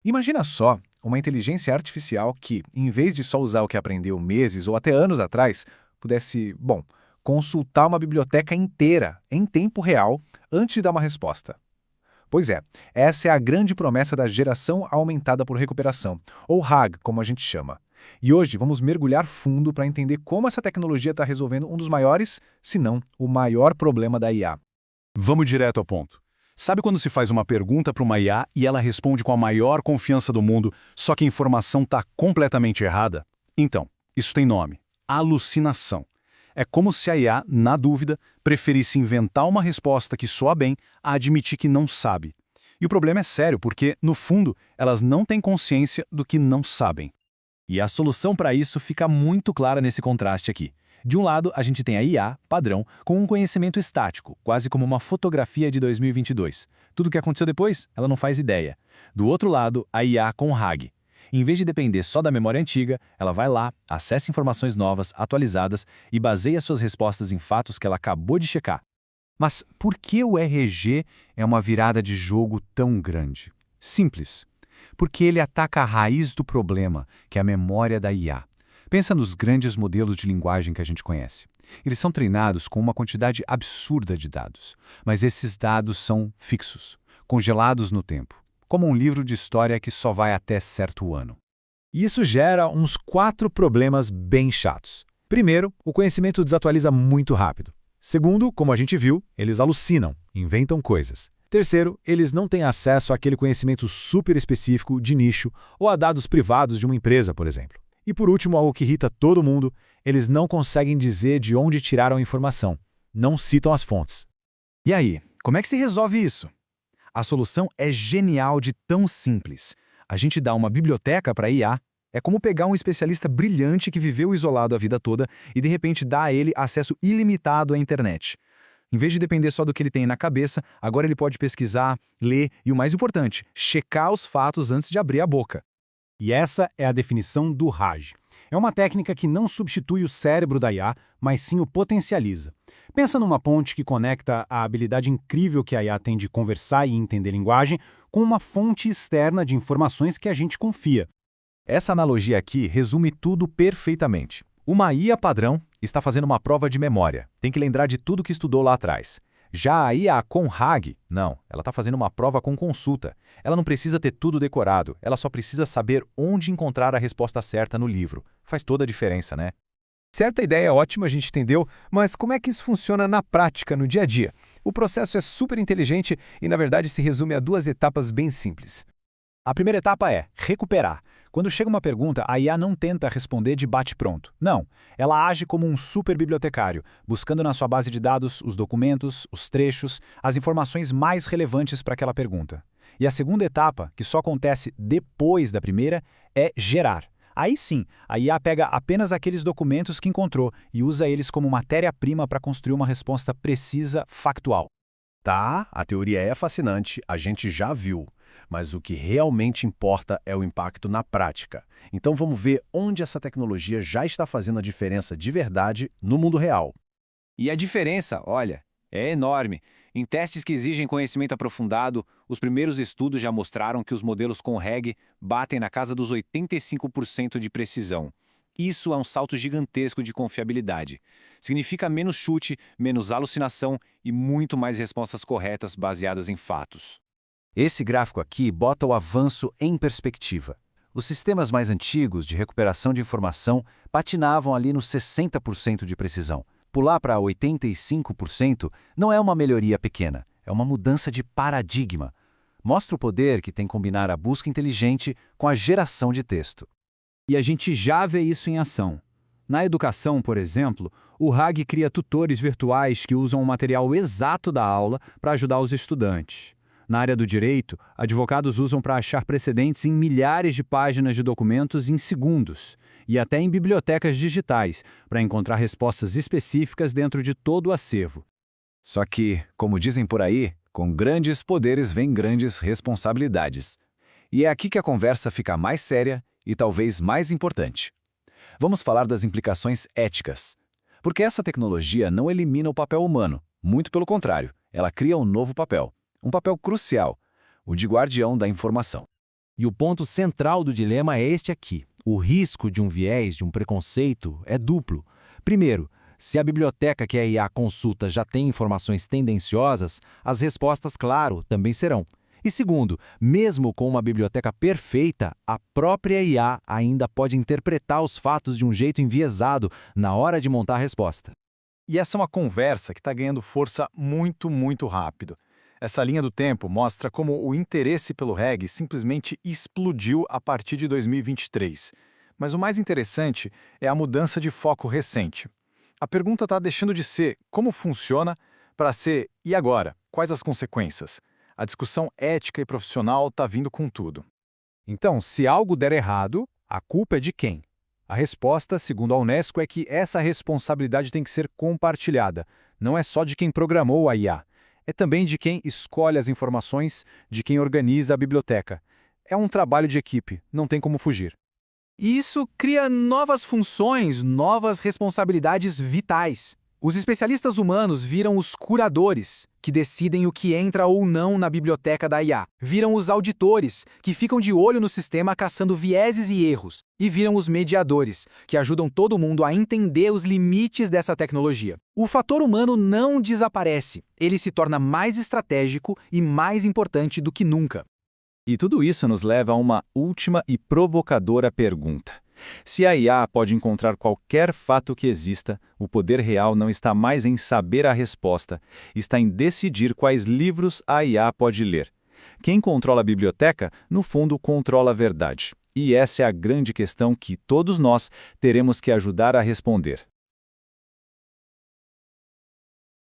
Imagina só uma inteligência artificial que, em vez de só usar o que aprendeu meses ou até anos atrás, pudesse, consultar uma biblioteca inteira, em tempo real, antes de dar uma resposta. Pois é, essa é a grande promessa da geração aumentada por recuperação, ou RAG, como a gente chama. E hoje vamos mergulhar fundo para entender como essa tecnologia está resolvendo um dos maiores, se não o maior problema da IA. Vamos direto ao ponto. Sabe quando se faz uma pergunta para uma IA e ela responde com a maior confiança do mundo, só que a informação está completamente errada? Então, isso tem nome: alucinação. É como se a IA, na dúvida, preferisse inventar uma resposta que soa bem a admitir que não sabe. E o problema é sério porque, no fundo, elas não têm consciência do que não sabem. E a solução para isso fica muito clara nesse contraste aqui. De um lado, a gente tem a IA, padrão, com um conhecimento estático, quase como uma fotografia de 2022. Tudo o que aconteceu depois, ela não faz ideia. Do outro lado, a IA com RAG. Em vez de depender só da memória antiga, ela vai lá, acessa informações novas, atualizadas e baseia suas respostas em fatos que ela acabou de checar. Mas por que o RG é uma virada de jogo tão grande? Simples. Porque ele ataca a raiz do problema, que é a memória da IA. Pensa nos grandes modelos de linguagem que a gente conhece. Eles são treinados com uma quantidade absurda de dados, mas esses dados são fixos, congelados no tempo, como um livro de história que só vai até certo ano. Isso gera uns 4 problemas bem chatos. Primeiro, o conhecimento desatualiza muito rápido. Segundo, como a gente viu, eles alucinam, inventam coisas. Terceiro, eles não têm acesso àquele conhecimento super específico de nicho ou a dados privados de uma empresa, por exemplo. E por último, algo que irrita todo mundo, eles não conseguem dizer de onde tiraram a informação. Não citam as fontes. E aí, como é que se resolve isso? A solução é genial de tão simples. A gente dá uma biblioteca para a IA. É como pegar um especialista brilhante que viveu isolado a vida toda e de repente dá a ele acesso ilimitado à internet. Em vez de depender só do que ele tem na cabeça, agora ele pode pesquisar, ler e, o mais importante, checar os fatos antes de abrir a boca. E essa é a definição do RAG. É uma técnica que não substitui o cérebro da IA, mas sim o potencializa. Pensa numa ponte que conecta a habilidade incrível que a IA tem de conversar e entender linguagem com uma fonte externa de informações que a gente confia. Essa analogia aqui resume tudo perfeitamente. Uma IA padrão está fazendo uma prova de memória. Tem que lembrar de tudo que estudou lá atrás. Já a IA com RAG, não, ela está fazendo uma prova com consulta. Ela não precisa ter tudo decorado, ela só precisa saber onde encontrar a resposta certa no livro. Faz toda a diferença, né? Certa ideia é ótima, a gente entendeu, mas como é que isso funciona na prática, no dia a dia? O processo é super inteligente e, na verdade, se resume a 2 etapas bem simples. A primeira etapa é recuperar. Quando chega uma pergunta, a IA não tenta responder de bate-pronto. Não, ela age como um super bibliotecário, buscando na sua base de dados os documentos, os trechos, as informações mais relevantes para aquela pergunta. E a segunda etapa, que só acontece depois da primeira, é gerar. Aí sim, a IA pega apenas aqueles documentos que encontrou e usa eles como matéria-prima para construir uma resposta precisa, factual. Tá, a teoria é fascinante, a gente já viu. Mas o que realmente importa é o impacto na prática. Então vamos ver onde essa tecnologia já está fazendo a diferença de verdade no mundo real. E a diferença, olha, é enorme. Em testes que exigem conhecimento aprofundado, os primeiros estudos já mostraram que os modelos com RAG batem na casa dos 85% de precisão. Isso é um salto gigantesco de confiabilidade. Significa menos chute, menos alucinação e muito mais respostas corretas baseadas em fatos. Esse gráfico aqui bota o avanço em perspectiva. Os sistemas mais antigos de recuperação de informação patinavam ali nos 60% de precisão. Pular para 85% não é uma melhoria pequena, é uma mudança de paradigma. Mostra o poder que tem combinar a busca inteligente com a geração de texto. E a gente já vê isso em ação. Na educação, por exemplo, o RAG cria tutores virtuais que usam o material exato da aula para ajudar os estudantes. Na área do direito, advogados usam para achar precedentes em milhares de páginas de documentos em segundos, e até em bibliotecas digitais, para encontrar respostas específicas dentro de todo o acervo. Só que, como dizem por aí, com grandes poderes vem grandes responsabilidades. E é aqui que a conversa fica mais séria e talvez mais importante. Vamos falar das implicações éticas. Porque essa tecnologia não elimina o papel humano, muito pelo contrário, ela cria um novo papel. Um papel crucial, o de guardião da informação. E o ponto central do dilema é este aqui. O risco de um viés, de um preconceito, é duplo. Primeiro, se a biblioteca que a IA consulta já tem informações tendenciosas, as respostas, claro, também serão. E segundo, mesmo com uma biblioteca perfeita, a própria IA ainda pode interpretar os fatos de um jeito enviesado na hora de montar a resposta. E essa é uma conversa que está ganhando força muito rápido. Essa linha do tempo mostra como o interesse pelo reggae simplesmente explodiu a partir de 2023. Mas o mais interessante é a mudança de foco recente. A pergunta está deixando de ser como funciona para ser e agora? Quais as consequências? A discussão ética e profissional está vindo com tudo. Então, se algo der errado, a culpa é de quem? A resposta, segundo a Unesco, é que essa responsabilidade tem que ser compartilhada. Não é só de quem programou a IA. É também de quem escolhe as informações, de quem organiza a biblioteca. É um trabalho de equipe, não tem como fugir. E isso cria novas funções, novas responsabilidades vitais. Os especialistas humanos viram os curadores, que decidem o que entra ou não na biblioteca da IA. Viram os auditores, que ficam de olho no sistema caçando vieses e erros. E viram os mediadores, que ajudam todo mundo a entender os limites dessa tecnologia. O fator humano não desaparece, ele se torna mais estratégico e mais importante do que nunca. E tudo isso nos leva a uma última e provocadora pergunta. Se a IA pode encontrar qualquer fato que exista, o poder real não está mais em saber a resposta, está em decidir quais livros a IA pode ler. Quem controla a biblioteca, no fundo, controla a verdade. E essa é a grande questão que todos nós teremos que ajudar a responder.